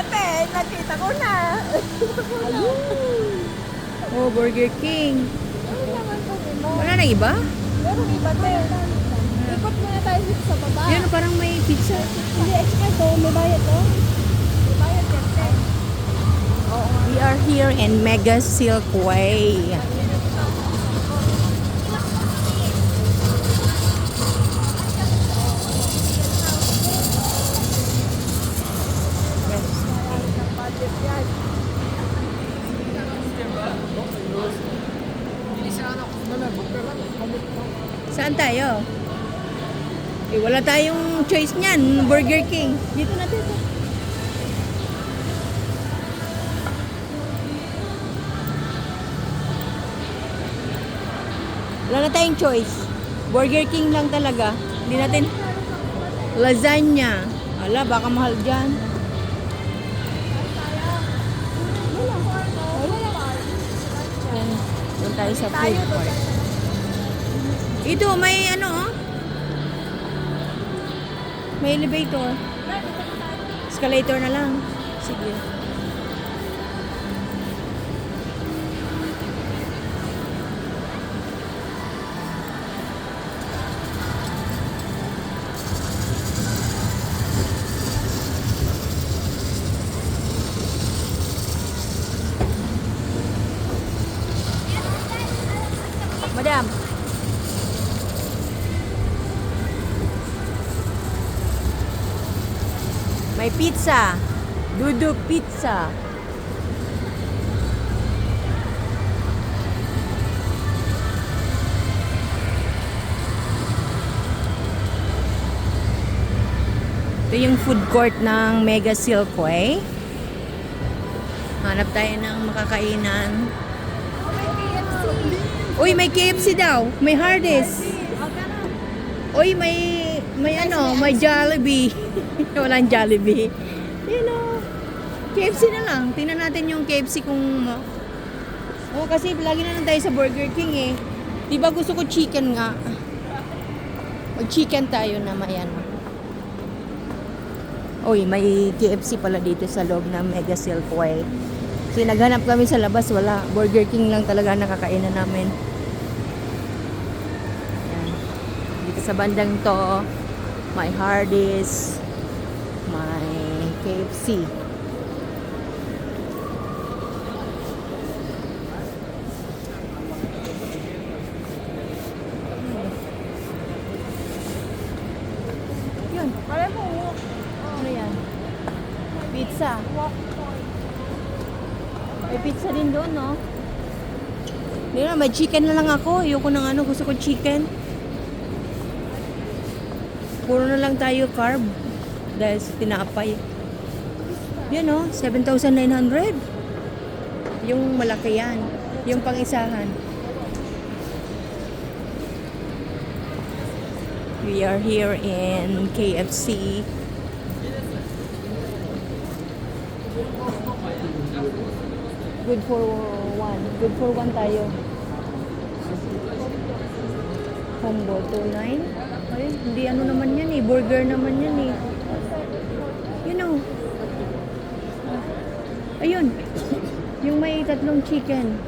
Ate, nakita ko na. Oh, Burger King. Ano naman po mo? Wala na iba? Meron iba, te. Ikot muna tayo dito sa baba. Yan, parang may pizza. Hindi, extra to. May bayad to. May bayad yan, te. We are here in Mega Silkway. Budget yan. Saan tayo? Eh, wala tayong choice niyan. Burger King. Dito na dito. Wala na tayong choice. Burger King lang talaga. Hindi natin lasagna. Ala, baka mahal dyan. Yan. Doon tayo sa food court. Ito, may ano oh. May elevator. Escalator na lang. Sige. Madam. May pizza. Duduk pizza. Ito yung food court ng Mega Silkway. Hanap tayo ng makakainan. Uy, may KFC daw. May Hardee's. Uy, may ano, may Jollibee. Walang Jollibee. You know, KFC na lang. Tingnan natin yung KFC kung... Oh, kasi lagi na lang tayo sa Burger King eh. Di ba gusto ko chicken nga? Mag-chicken tayo na mayan. Uy, may KFC pala dito sa loob ng Mega Silkway. Kasi naghanap kami sa labas, wala. Burger King lang talaga nakakainan namin. Yan. Dito sa bandang to, may Hardee's, may KFC. Yun. Kaya mo, Ano yan? Pizza. May pizza din doon, no? Hindi na, may chicken na lang ako. Ayoko ng ano, gusto ko chicken. Puro na lang tayo carb. Dahil sa tinapay. Yan, no? 7,900. Yung malaki yan. Yung pang-isahan. We are here in KFC. Good for one. Good for one tayo. Combo 29. Ay, hindi ano naman yan eh. Burger naman yan eh. You know. Ayun. Yung may tatlong chicken.